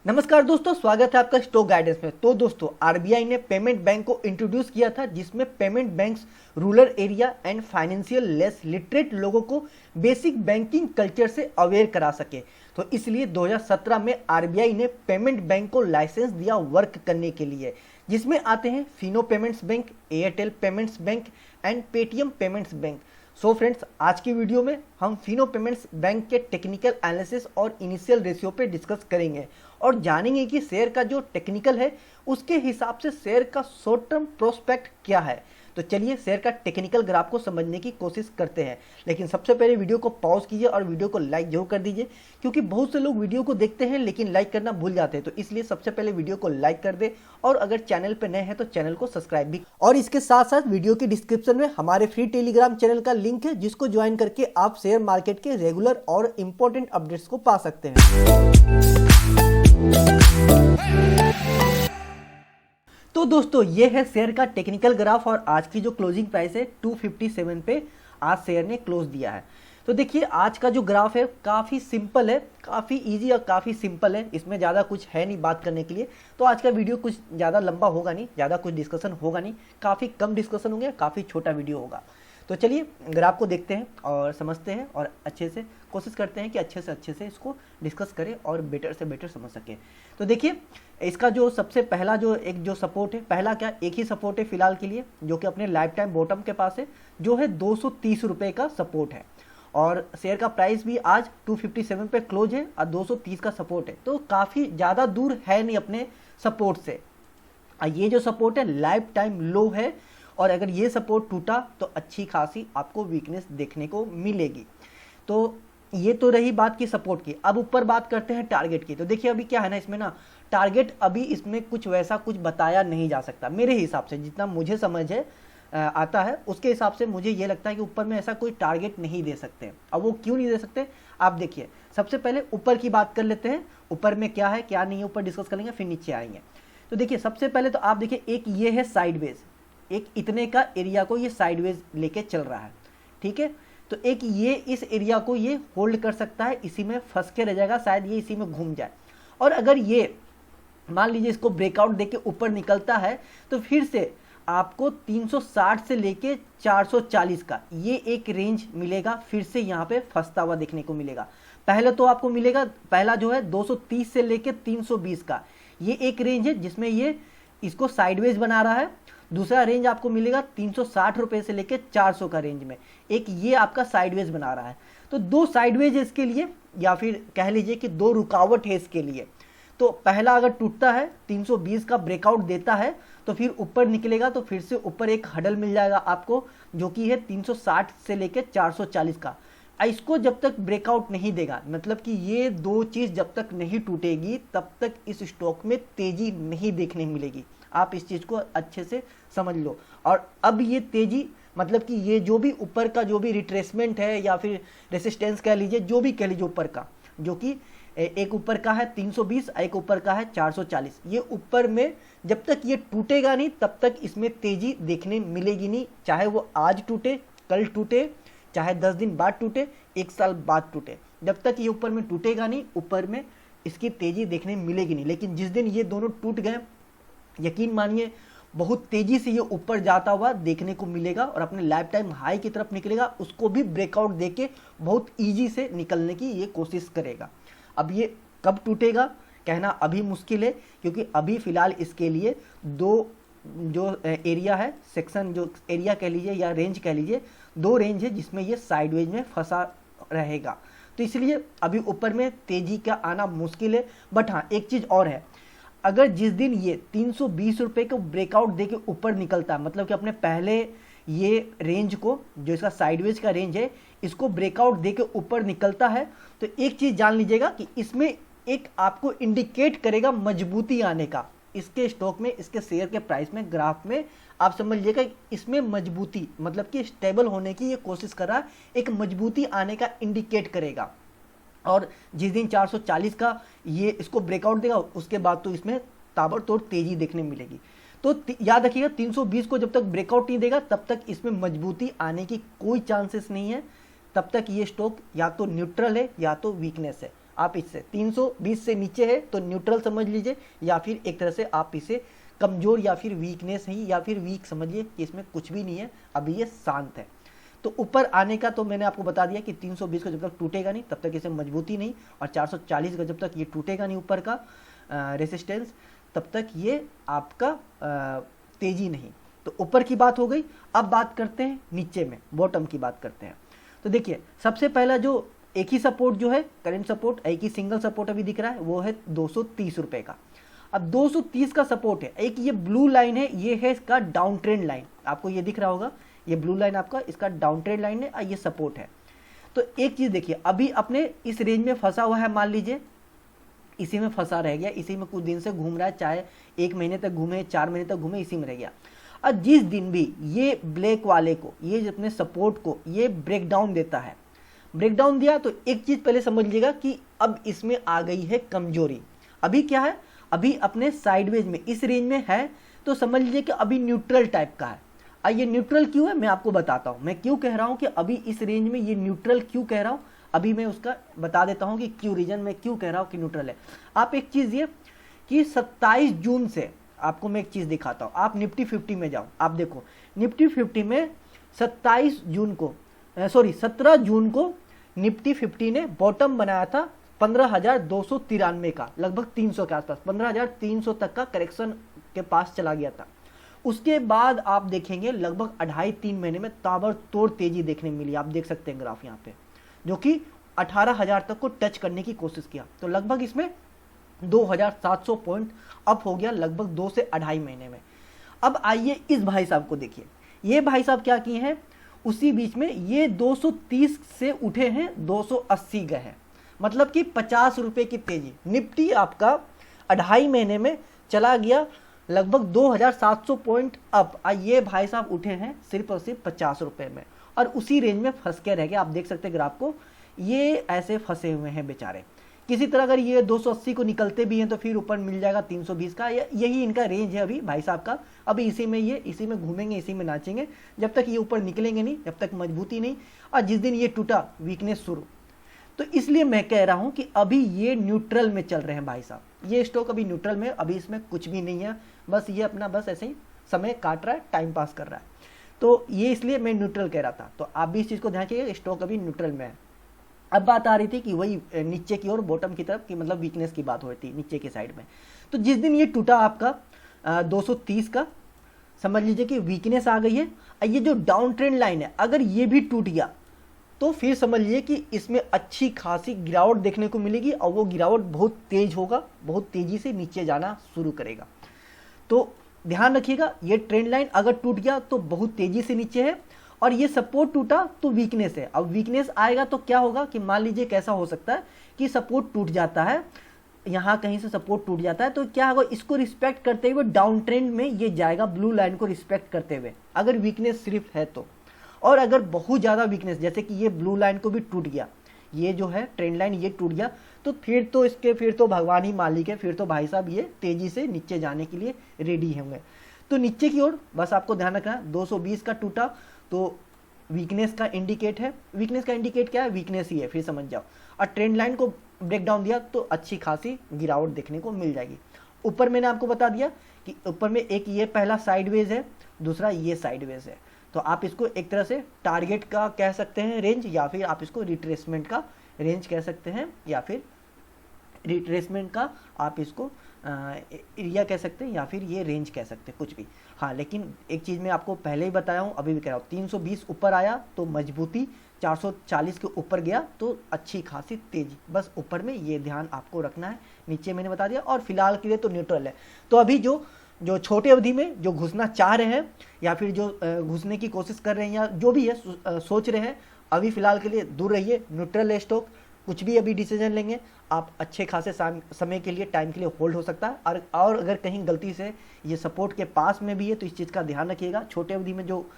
नमस्कार दोस्तों, स्वागत है आपका स्टॉक गाइडेंस में। तो दोस्तों, आरबीआई ने पेमेंट बैंक को इंट्रोड्यूस किया था, जिसमें payment banks rural area and financial less literate लोगों को बेसिक बैंकिंग कल्चर से अवेयर करा सके। तो इसलिए 2017 में आरबीआई ने पेमेंट बैंक को लाइसेंस दिया वर्क करने के लिए, जिसमें आते हैं Fino payments bank, Airtel payments bank and Paytm payments bank. So friends, आज की वीडियो में हम फिनो पेमेंट्स बैंक के टेक्निकल एनालिसिस और इनिशियल रेशियो पे डिस्कस करेंगे और जानेंगे कि शेयर का जो टेक्निकल है उसके हिसाब से शेयर का शॉर्ट टर्म प्रोस्पेक्ट क्या है। तो चलिए शेयर का टेक्निकल ग्राफ को समझने की कोशिश करते हैं। लेकिन सबसे पहले वीडियो को पॉज कीजिए और वीडियो को लाइक जरूर कर दीजिए, क्योंकि बहुत से लोग वीडियो को देखते हैं लेकिन लाइक करना भूल जाते हैं। तो इसलिए सबसे पहले वीडियो को लाइक कर दे और अगर चैनल पर नए हैं तो चैनल को सब्सक्राइब भी। और इसके साथ साथ वीडियो की डिस्क्रिप्शन में हमारे फ्री टेलीग्राम चैनल का लिंक है, जिसको ज्वाइन करके आप शेयर मार्केट के रेगुलर और इंपॉर्टेंट अपडेट्स को पा सकते हैं। तो दोस्तों, ये है शेयर का टेक्निकल ग्राफ और आज की जो क्लोजिंग प्राइस है 257 पे आज शेयर ने क्लोज दिया है। तो देखिए, आज का जो ग्राफ है काफ़ी सिंपल है, काफ़ी इजी और काफ़ी सिंपल है, इसमें ज़्यादा कुछ है नहीं बात करने के लिए। तो आज का वीडियो कुछ ज़्यादा लंबा होगा नहीं, ज़्यादा कुछ डिस्कशन होगा नहीं, काफ़ी कम डिस्कशन होंगे, काफ़ी छोटा वीडियो होगा। तो चलिए ग्राफ को देखते हैं और समझते हैं और अच्छे से कोशिश करते हैं कि अच्छे से इसको डिस्कस करें और बेटर से बेटर समझ सकें। तो देखिए, इसका जो सबसे पहला जो सपोर्ट है, पहला क्या, एक ही सपोर्ट है फिलहाल के लिए, जो कि अपने लाइफ टाइम बॉटम के पास है, जो है 230 रुपये का सपोर्ट है। और शेयर का प्राइस भी आज 257 पे क्लोज है और 230 का सपोर्ट है। तो काफ़ी ज़्यादा दूर है नहीं अपने सपोर्ट से। ये जो सपोर्ट है लाइफ टाइम लो है, और अगर ये सपोर्ट टूटा तो अच्छी खासी आपको वीकनेस देखने को मिलेगी। तो ये तो रही बात की सपोर्ट की। अब ऊपर बात करते हैं टारगेट की। तो देखिए, अभी क्या है ना, इसमें ना टारगेट अभी इसमें कुछ वैसा कुछ बताया नहीं जा सकता मेरे हिसाब से, जितना मुझे समझ है आता है उसके हिसाब से मुझे ये लगता है कि ऊपर में ऐसा कोई टारगेट नहीं दे सकते। अब वो क्यों नहीं दे सकते, आप देखिए। सबसे पहले ऊपर की बात कर लेते हैं, ऊपर में क्या है क्या नहीं है, ऊपर डिस्कस कर लेंगे, फिर नीचे आएंगे। तो देखिए, सबसे पहले तो आप देखिए, एक ये है साइडवेज, एक इतने का एरिया को ये साइडवेज लेके चल रहा है, ठीक है। तो एक ये इस एरिया को ये होल्ड कर सकता है, इसी में फंस के रह जाएगा, शायद ये इसी में घूम जाए। और अगर ये मान लीजिए इसको ब्रेकआउट देके ऊपर निकलता है, तो फिर से आपको 360 से लेके 440 का ये एक रेंज मिलेगा, फिर से यहाँ पे फंसता हुआ देखने को मिलेगा। पहले तो आपको मिलेगा, पहला जो है 230 से लेके 320 का ये एक रेंज है, जिसमें ये इसको साइडवेज बना रहा है। दूसरा रेंज आपको मिलेगा 360 रुपए से लेके 400 का रेंज में, एक ये आपका साइडवेज बना रहा है। तो दो साइडवेज है इसके लिए, या फिर कह लीजिए कि दो रुकावट है इसके लिए। तो पहला अगर टूटता है, 320 का ब्रेकआउट देता है, तो फिर ऊपर निकलेगा, तो फिर से ऊपर एक हडल मिल जाएगा आपको, जो कि है 360 से लेके 440 का। इसको जब तक ब्रेकआउट नहीं देगा, मतलब कि ये दो चीज़ जब तक नहीं टूटेगी, तब तक इस स्टॉक में तेजी नहीं देखने मिलेगी। आप इस चीज़ को अच्छे से समझ लो। और अब ये तेजी, मतलब कि ये जो भी ऊपर का जो भी रिट्रेसमेंट है या फिर रेसिस्टेंस कह लीजिए, जो भी कह लीजिए ऊपर का, जो कि एक ऊपर का है 320, एक ऊपर का है 440, ये ऊपर में जब तक ये टूटेगा नहीं तब तक इसमें तेजी देखने मिलेगी नहीं। चाहे वो आज टूटे, कल टूटे, चाहे 10 दिन बाद टूटे, 1 साल बाद टूटे, जब तक ये ऊपर में टूटेगा नहीं, ऊपर में इसकी तेजी देखने मिलेगी नहीं। लेकिन जिस दिन ये दोनों टूट गए, यकीन मानिए बहुत तेजी से ये ऊपर जाता हुआ देखने को मिलेगा और अपने लाइफ टाइम हाई की तरफ निकलेगा, उसको भी ब्रेकआउट देके बहुत इजी से निकलने की ये कोशिश करेगा। अब ये कब टूटेगा कहना अभी मुश्किल है, क्योंकि अभी फिलहाल इसके लिए दो जो एरिया है, सेक्शन जो एरिया कह लीजिए या रेंज कह लीजिए, दो रेंज है जिसमें ये साइडवेज में फंसा रहेगा। तो इसलिए अभी ऊपर में तेजी का आना मुश्किल है। बट हाँ, एक चीज़ और है, अगर जिस दिन ये 320 रुपये को ब्रेकआउट देके ऊपर निकलता है, मतलब कि अपने पहले ये रेंज को, जो इसका साइडवेज का रेंज है, इसको ब्रेकआउट देके ऊपर निकलता है, तो एक चीज़ जान लीजिएगा कि इसमें एक आपको इंडिकेट करेगा मजबूती आने का। इसके स्टॉक में, इसके शेयर के प्राइस में, ग्राफ में आप समझ लीजिएगा इसमें मजबूती, मतलब कि स्टेबल होने की ये कोशिश कर रहा है, एक मजबूती आने का इंडिकेट करेगा। और जिस दिन 440 का ये इसको ब्रेकआउट देगा, उसके बाद तो इसमें ताबड़तोड़ तेजी देखने मिलेगी। तो याद रखिएगा, 320 को जब तक ब्रेकआउट नहीं देगा तब तक इसमें मजबूती आने की कोई चांसेस नहीं है। तब तक ये स्टॉक या तो न्यूट्रल है या तो वीकनेस है। आप इससे 320 से नीचे है तो न्यूट्रल समझ लीजिए, या फिर एक तरह से आप इसे कमजोर या फिर वीकनेस ही या फिर वीक समझिए कि इसमें कुछ भी नहीं है, अभी ये शांत है। तो ऊपर आने का तो मैंने आपको बता दिया कि 320 को जब तक टूटेगा नहीं तब तक इसे मजबूती नहीं, और 440 का जब तक ये टूटेगा नहीं ऊपर का रेसिस्टेंस तब तक ये आपका तेजी नहीं। तो ऊपर की बात हो गई। अब बात करते हैं नीचे में, बॉटम की बात करते हैं। तो देखिए सबसे पहला जो एक ही सपोर्ट जो है करंट सपोर्ट, एक ही सिंगल सपोर्ट अभी दिख रहा है, वो है 230 रुपए का। अब 230 का सपोर्ट है, एक ये ब्लू लाइन है, ये है इसका डाउन ट्रेंड लाइन, आपको ये दिख रहा होगा, ये ब्लू लाइन आपका इसका डाउन ट्रेंड लाइन है और ये सपोर्ट है। तो एक चीज देखिए, अभी अपने इस रेंज में फंसा हुआ है, मान लीजिए इसी में फंसा रह गया, इसी में कुछ दिन से घूम रहा है, चाहे 1 महीने तक घूमे, 4 महीने तक घूमे, इसी में रह गया। और जिस दिन भी ये ब्लैक वाले को, ये अपने सपोर्ट को ये ब्रेक डाउन देता है, ब्रेक डाउन दिया तो एक चीज पहले समझ लीजिएगा कि अब इसमें आ गई है कमजोरी। अभी क्या है, अभी अपने साइडवेज में इस रेंज में है, तो समझ लीजिए कि अभी न्यूट्रल टाइप का है। और ये न्यूट्रल क्यों है मैं आपको बताता हूं, मैं क्यों कह रहा हूं कि अभी इस रेंज में ये न्यूट्रल क्यों कह रहा हूं, अभी मैं उसका बता देता हूं कि क्यों रीजन में क्यों कह रहा हूं कि न्यूट्रल है। आप एक चीज ये कि 27 जून से आपको मैं एक चीज दिखाता हूं, आप निफ्टी 50 में जाओ, आप देखो निफ्टी 50 में 17 जून को निफ्टी 50 ने बॉटम बनाया था 15,293 का, लगभग 300 के आसपास, 15,300 तक का करेक्शन के पास चला गया था। उसके बाद आप देखेंगे लगभग 2.5-3 महीने में ताबड़तोड़ तेजी देखने मिली। आप देख सकते हैं ग्राफ यहाँ पे, जो कि 18,000 तक को टच करने की कोशिश किया, तो लगभग इसमें 2,700 पॉइंट अप हो गया लगभग 2 से 2.5 महीने में। अब आइए इस भाई साहब को देखिए, ये भाई साहब क्या किए हैं, उसी बीच में ये 230 से उठे हैं 280 गए हैं, मतलब कि 50 रुपए की तेजी। निफ्टी आपका 2.5 महीने में चला गया लगभग 2,700 पॉइंट अप, ये भाई साहब उठे हैं सिर्फ और सिर्फ 50 रुपए में, और उसी रेंज में फंस के रह गए। आप देख सकते हैं ग्राफ को, ये ऐसे फंसे हुए हैं बेचारे। किसी तरह अगर ये 280 को निकलते भी हैं तो फिर ऊपर मिल जाएगा 320 का, यही इनका रेंज है अभी भाई साहब का। अभी इसी में घूमेंगे, इसी में नाचेंगे, जब तक ये ऊपर निकलेंगे नहीं, जब तक मजबूती नहीं। और जिस दिन ये टूटा, वीकनेस शुरू। तो इसलिए मैं कह रहा हूं कि अभी ये न्यूट्रल में चल रहे हैं भाई साहब, ये स्टॉक अभी न्यूट्रल में, अभी इसमें कुछ भी नहीं है, बस ये अपना बस ऐसे ही समय काट रहा है, टाइम पास कर रहा है। तो ये इसलिए मैं न्यूट्रल कह रहा था, तो आप भी इस चीज को ध्यान रखिएगा, स्टॉक अभी न्यूट्रल में है। अब बात आ रही थी कि वही नीचे की ओर, बॉटम की तरफ की, मतलब वीकनेस की बात हो रही थी नीचे के साइड में। तो जिस दिन ये टूटा आपका 230 का, समझ लीजिए कि वीकनेस आ गई है। ये जो डाउन ट्रेंड लाइन है, अगर ये भी टूट गया तो फिर समझ लीजिए कि इसमें अच्छी खासी गिरावट देखने को मिलेगी, और वो गिरावट बहुत तेज होगा, बहुत तेजी से नीचे जाना शुरू करेगा। तो ध्यान रखिएगा, ये ट्रेंड लाइन अगर टूट गया तो बहुत तेजी से नीचे है, और ये सपोर्ट टूटा तो वीकनेस है। अब वीकनेस आएगा तो क्या होगा कि मान लीजिए कैसा हो सकता है कि सपोर्ट टूट जाता है, यहाँ कहीं से सपोर्ट टूट जाता है, तो क्या होगा, इसको रिस्पेक्ट करते हुए डाउन ट्रेंड में ये जाएगा, ब्लू लाइन को रिस्पेक्ट करते हुए, अगर वीकनेस सिर्फ है तो। और अगर बहुत ज्यादा वीकनेस, जैसे कि ये ब्लू लाइन को भी टूट गया, ये जो है ट्रेंड लाइन ये टूट गया, तो फिर तो भगवान ही मालिक है, फिर तो भाई साहब ये तेजी से नीचे जाने के लिए रेडी होंगे। तो नीचे की ओर बस आपको ध्यान रखना है, 220 का टूटा तो वीकनेस का इंडिकेट है। वीकनेस का इंडिकेट क्या है, वीकनेस ही है, फिर समझ जाओ। और ट्रेंड लाइन को ब्रेक डाउन दिया तो अच्छी खासी गिरावट देखने को मिल जाएगी। ऊपर मैंने आपको बता दिया कि ऊपर में एक ये पहला साइडवेज है, दूसरा ये साइडवेज है, तो आप इसको एक तरह से टारगेट का कह सकते हैं रेंज, या फिर आप इसको रिट्रेसमेंट का रेंज कह सकते हैं, या फिर रिट्रेसमेंट का आप इसको एरिया कह सकते हैं, या फिर ये रेंज कह सकते हैं, कुछ भी। हाँ, लेकिन एक चीज़ मैं आपको पहले ही बताया हूँ, अभी भी कह रहा हूँ, 320 ऊपर आया तो मजबूती, 440 के ऊपर गया तो अच्छी खासी तेजी, बस ऊपर में ये ध्यान आपको रखना है। नीचे मैंने बता दिया, और फिलहाल के लिए तो न्यूट्रल है। तो अभी जो छोटे अवधि में जो घुसना चाह रहे हैं, या फिर जो घुसने की कोशिश कर रहे हैं, या जो भी है सोच रहे हैं, अभी फिलहाल के लिए दूर रहिए, न्यूट्रल है स्टॉक। कुछ भी अभी डिसीजन लेंगे आप अच्छे खासे समय के लिए, टाइम के लिए होल्ड हो सकता है। और अगर कहीं गलती से ये सपोर्ट के पास में भी है तो इस चीज़ का ध्यान रखिएगा। छोटे अवधि में जो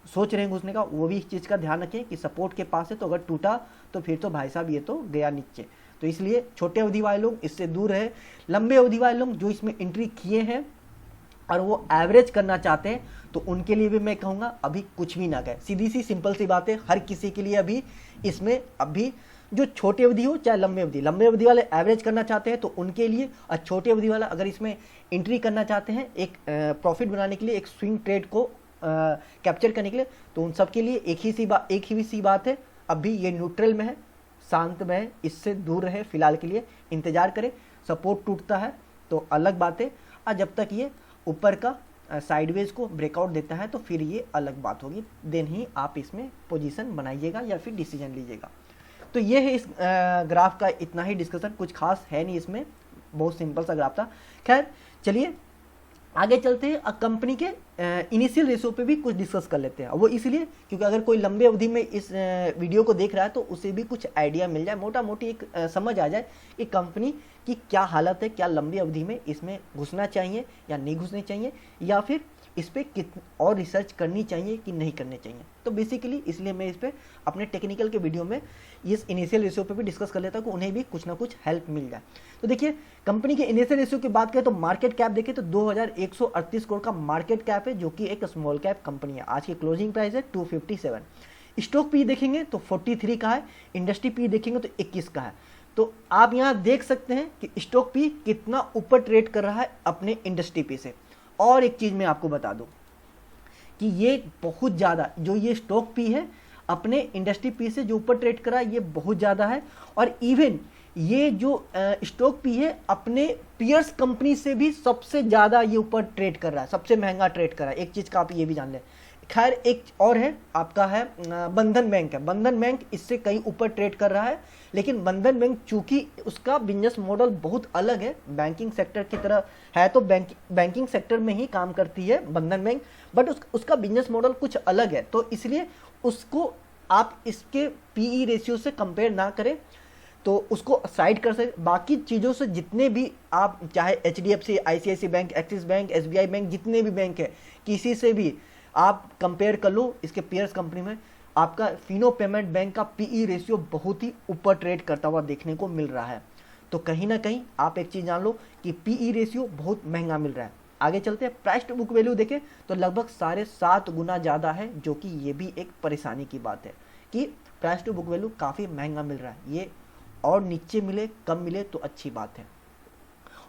सोच रहे हैं घुसने का, वो भी इस चीज़ का ध्यान रखें कि सपोर्ट के पास है, तो अगर टूटा तो फिर तो भाई साहब ये तो गया नीचे। तो इसलिए छोटे अवधि वाले लोग इससे दूर रहे। लंबे अवधि वाले लोग जो इसमें एंट्री किए हैं और वो एवरेज करना चाहते हैं, तो उनके लिए भी मैं कहूँगा अभी कुछ भी ना करें। सीधी सी सिंपल सी बात है, हर किसी के लिए अभी इसमें अभी जो छोटी अवधि हो चाहे लंबे अवधि वाले एवरेज करना चाहते हैं तो उनके लिए, और छोटी अवधि वाला अगर इसमें एंट्री करना चाहते हैं एक प्रॉफिट बनाने के लिए, एक स्विंग ट्रेड को कैप्चर करने के लिए, तो उन सब के लिए एक ही सी बात है, अभी ये न्यूट्रल में है, शांत में है, इससे दूर रहे फिलहाल के लिए, इंतजार करें। सपोर्ट टूटता है तो अलग बात है, और जब तक ये ऊपर का साइडवेज को ब्रेकआउट देता है तो फिर ये अलग बात होगी, देन ही आप इसमें पोजीशन बनाइएगा या फिर डिसीजन लीजिएगा। तो ये है इस ग्राफ का इतना ही डिस्कशन, कुछ खास है नहीं इसमें, बहुत सिंपल सा ग्राफ था। खैर चलिए आगे चलते हैं, कंपनी के इनिशियल रेशो पे भी कुछ डिस्कस कर लेते हैं। वो इसलिए क्योंकि अगर कोई लंबे अवधि में इस वीडियो को देख रहा है तो उसे भी कुछ आइडिया मिल जाए, मोटा मोटी एक समझ आ जाए कि कंपनी की क्या हालत है, क्या लंबी अवधि में इसमें घुसना चाहिए या नहीं घुसनी चाहिए, या फिर इस पर और रिसर्च करनी चाहिए कि नहीं करनी चाहिए। तो बेसिकली इसलिए मैं इस पर अपने टेक्निकल के वीडियो में इस इनिशियल रेशियो पे भी डिस्कस कर लेता हूँ कि उन्हें भी कुछ ना कुछ हेल्प मिल जाए। तो देखिए कंपनी के इनिशियल रेशियो की बात करें तो मार्केट कैप देखिए तो 2138 करोड़ का मार्केट कैप है, जो कि एक स्मॉल कैप कंपनी है। आज की क्लोजिंग प्राइस है 257। स्टॉक पी देखेंगे तो 43 का है, इंडस्ट्री पी देखेंगे तो 21 का है। तो आप यहाँ देख सकते हैं कि स्टॉक पी कितना ऊपर ट्रेड कर रहा है अपने इंडस्ट्री पी से। और एक चीज मैं आपको बता दूं कि ये बहुत ज़्यादा, जो ये स्टॉक पी है अपने इंडस्ट्री पी से जो ऊपर ट्रेड करा ये बहुत ज़्यादा है, और इवन ये जो स्टॉक पी है अपने पीयर्स कंपनी से भी सबसे ज़्यादा ये ऊपर ट्रेड कर रहा है, सबसे महंगा ट्रेड कर रहा है। एक चीज़ का आप ये भी जान लें। खैर एक और है आपका है बंधन बैंक है, बंधन बैंक इससे कहीं ऊपर ट्रेड कर रहा है, लेकिन बंधन बैंक चूंकि उसका बिजनेस मॉडल बहुत अलग है, बैंकिंग सेक्टर की तरह है, तो बैंकिंग सेक्टर में ही काम करती है बंधन बैंक, बट उसका बिजनेस मॉडल कुछ अलग है, तो इसलिए उसको आप इसके पीई रेशियो से कंपेयर ना करें, तो उसको साइड कर सकते। बाकी चीज़ों से जितने भी आप चाहे HDFC, ICICI bank, axis bank, SBI bank, जितने भी बैंक है किसी से भी आप कंपेयर कर लो इसके पीयर्स कंपनी में, आपका फिनो पेमेंट बैंक का पीई रेशियो बहुत ही ऊपर ट्रेड करता हुआ देखने को मिल रहा है। तो कहीं ना कहीं आप एक चीज़ जान लो कि पीई रेशियो बहुत महंगा मिल रहा है। आगे चलते हैं, प्राइस टू बुक वैल्यू देखें तो लगभग 7.5 गुना ज़्यादा है, जो कि ये भी एक परेशानी की बात है कि प्राइस टू बुक वैल्यू काफ़ी महंगा मिल रहा है। ये और नीचे मिले, कम मिले तो अच्छी बात है।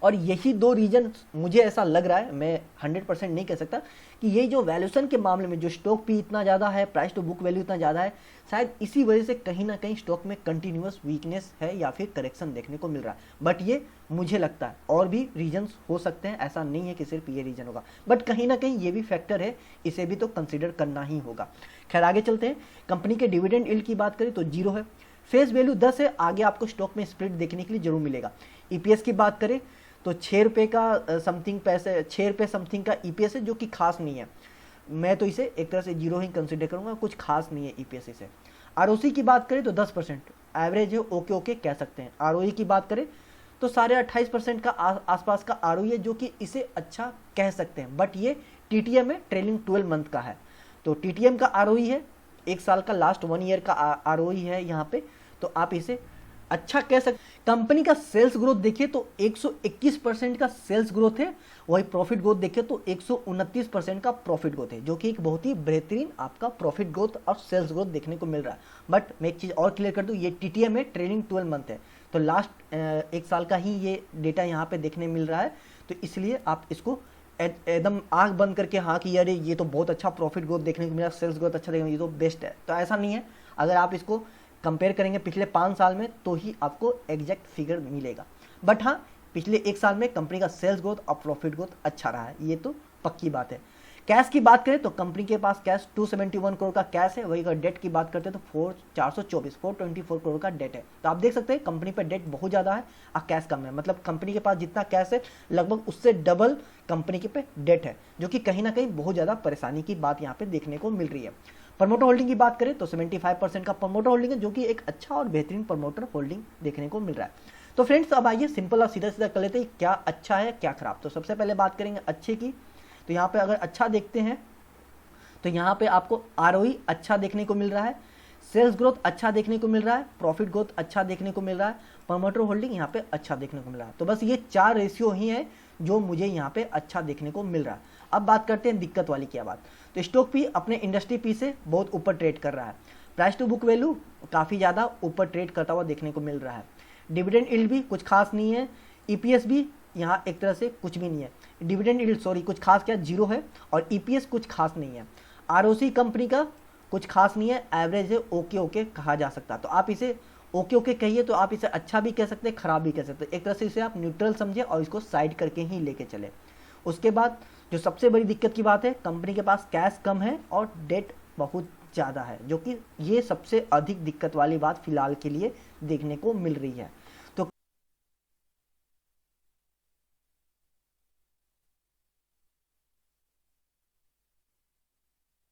और यही दो रीजन मुझे ऐसा लग रहा है, मैं 100% नहीं कह सकता, कि ये जो वैल्यूएशन के मामले में जो स्टॉक पी इतना ज़्यादा है, प्राइस टू बुक वैल्यू इतना ज़्यादा है, शायद इसी वजह से कहीं ना कहीं स्टॉक में कंटिन्यूअस वीकनेस है या फिर करेक्शन देखने को मिल रहा है। बट ये मुझे लगता है और भी रीजन्स हो सकते हैं, ऐसा नहीं है कि सिर्फ ये रीजन होगा, बट कहीं ना कहीं ये भी फैक्टर है, इसे भी तो कंसिडर करना ही होगा। खैर आगे चलते हैं, कंपनी के डिविडेंड यील्ड की बात करें तो 0 है, फेस वैल्यू 10 है, आगे आपको स्टॉक में स्प्लिट देखने के लिए जरूर मिलेगा। ईपीएस की बात करें तो 6 रुपये का समथिंग पैसे, 6 रुपये समथिंग का ईपीएस है, जो कि खास नहीं है, मैं तो इसे एक तरह से 0 ही कंसिडर करूंगा, कुछ खास नहीं है ईपीएस से। आरओसी की बात करें तो 10% एवरेज है, ओके कह सकते हैं। आरओई की बात करें तो 28.5% का आसपास का आरओई है, जो कि इसे अच्छा कह सकते हैं, बट ये टीटीएम है, ट्रेलिंग 12 मंथ का है, तो टीटीएम का आरओई है, एक साल का लास्ट 1 ईयर का आरओई है यहाँ पे, तो आप इसे अच्छा कह सकते। कंपनी का सेल्स ग्रोथ देखिए तो 121% का सेल्स ग्रोथ है, वही प्रॉफिट ग्रोथ देखिए तो 129% का प्रॉफिट ग्रोथ है, जो कि एक बहुत ही बेहतरीन आपका प्रॉफिट ग्रोथ और सेल्स ग्रोथ देखने को मिल रहा है। बट मैं एक चीज़ और क्लियर कर दूं, ये टीटीएम है, ट्रेलिंग 12 मंथ है, तो लास्ट एक साल का ही ये डेटा यहाँ पे देखने मिल रहा है, तो इसलिए आप इसको एकदम आंख बंद करके हाँ कि अरे ये तो बहुत अच्छा प्रॉफिट ग्रोथ देखने को मिला, सेल्स ग्रोथ अच्छा देखने को, ये तो बेस्ट है, तो ऐसा नहीं है। अगर आप इसको कंपेयर करेंगे पिछले 5 साल में तो ही आपको एग्जैक्ट फिगर मिलेगा, बट हाँ पिछले 1 साल में कंपनी का सेल्स ग्रोथ और प्रॉफिट ग्रोथ अच्छा रहा है, ये तो पक्की बात है। कैश की बात करें तो कंपनी के पास कैश 271 करोड़ का कैश है, वही अगर डेट की बात करते हैं तो 424 करोड़ का डेट है। तो आप देख सकते हैं कंपनी पर डेट बहुत ज़्यादा है और कैश कम है, मतलब कंपनी के पास जितना कैश है लगभग उससे डबल कंपनी के पे डेट है, जो कि कहीं ना कहीं बहुत ज़्यादा परेशानी की बात यहाँ पे देखने को मिल रही है। प्रमोटर होल्डिंग की बात करें तो 75% का प्रमोटर होल्डिंग है, जो कि एक अच्छा और बेहतरीन प्रमोटर होल्डिंग देखने को मिल रहा है। तो फ्रेंड्स अब आइए सिंपल और सीधा सीधा कर लेते हैं क्या अच्छा है क्या खराब। तो सबसे पहले बात करेंगे अच्छे की, तो यहाँ पे अगर अच्छा देखते हैं तो यहाँ पे आपको आरओई अच्छा देखने को मिल रहा है, सेल्स ग्रोथ अच्छा देखने को मिल रहा है, प्रॉफिट ग्रोथ अच्छा देखने को मिल रहा है, प्रमोटर होल्डिंग यहाँ पे अच्छा देखने को मिल रहा है। तो बस ये 4 रेशियो ही है जो मुझे यहाँ पे अच्छा देखने को मिल रहा है। अब बात करते हैं दिक्कत वाली क्या बात, तो स्टॉक भी अपने इंडस्ट्री पी से बहुत ऊपर ट्रेड कर रहा है, प्राइस टू बुक वैल्यू काफ़ी ज़्यादा ऊपर ट्रेड करता हुआ देखने को मिल रहा है। डिविडेंड यील्ड भी कुछ खास नहीं है, ईपीएस भी यहाँ एक तरह से कुछ भी नहीं है। डिविडेंड यील्ड सॉरी कुछ खास क्या, जीरो है, और ईपीएस कुछ खास नहीं है। आरओसी कंपनी का कुछ खास नहीं है, एवरेज है, ओके ओके कहा जा सकता है। तो आप इसे ओके ओके कहिए तो आप इसे अच्छा भी कह सकते हैं, खराब भी कह सकते हैं। एक तरह से इसे आप न्यूट्रल समझे और इसको साइड करके ही लेके चले। उसके बाद जो सबसे बड़ी दिक्कत की बात है, कंपनी के पास कैश कम है और डेट बहुत ज़्यादा है, जो कि ये सबसे अधिक दिक्कत वाली बात फिलहाल के लिए देखने को मिल रही है। तो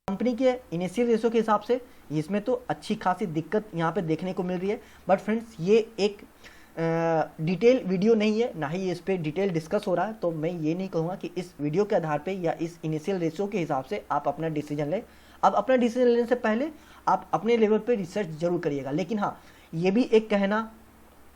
कंपनी के इनिशियल रेशो के हिसाब से इसमें तो अच्छी खासी दिक्कत यहाँ पे देखने को मिल रही है। बट फ्रेंड्स ये एक डिटेल वीडियो नहीं है, ना ही इस पे डिटेल डिस्कस हो रहा है, तो मैं ये नहीं कहूँगा कि इस वीडियो के आधार पे या इस इनिशियल रेशो के हिसाब से आप अपना डिसीजन लें। अब अपना डिसीजन लेने से पहले आप अपने लेवल पे रिसर्च जरूर करिएगा। लेकिन हाँ, ये भी एक कहना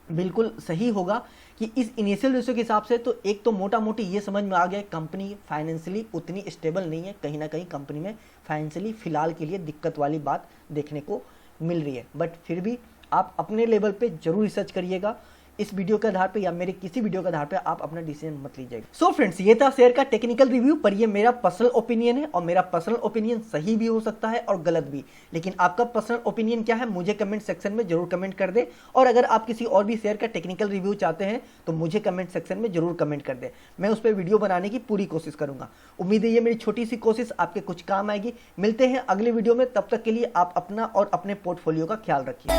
बिल्कुल सही होगा कि इस इनिशियल रेशो के हिसाब से तो एक तो मोटा मोटी ये समझ में आ गया कंपनी फाइनेंशियली उतनी स्टेबल नहीं है, कहीं ना कहीं कंपनी में फाइनेंशियली फिलहाल के लिए दिक्कत वाली बात देखने को मिल रही है। बट फिर भी आप अपने लेवल पे जरूर रिसर्च करिएगा। इस वीडियो के आधार पे या मेरे किसी वीडियो के आधार पे आप अपना डिसीजन मत लीजिएगा। सो फ्रेंड्स, ये था शेयर का टेक्निकल रिव्यू, पर ये मेरा पर्सनल ओपिनियन है और मेरा पर्सनल ओपिनियन सही भी हो सकता है और गलत भी। लेकिन आपका पर्सनल ओपिनियन क्या है मुझे कमेंट सेक्शन में जरूर कमेंट कर दे। और अगर आप किसी और भी शेयर का टेक्निकल रिव्यू चाहते हैं तो मुझे कमेंट सेक्शन में जरूर कमेंट कर दे, मैं उस पर वीडियो बनाने की पूरी कोशिश करूंगा। उम्मीद है ये मेरी छोटी सी कोशिश आपके कुछ काम आएगी। मिलते हैं अगले वीडियो में, तब तक के लिए आप अपना और अपने पोर्टफोलियो का ख्याल रखिए।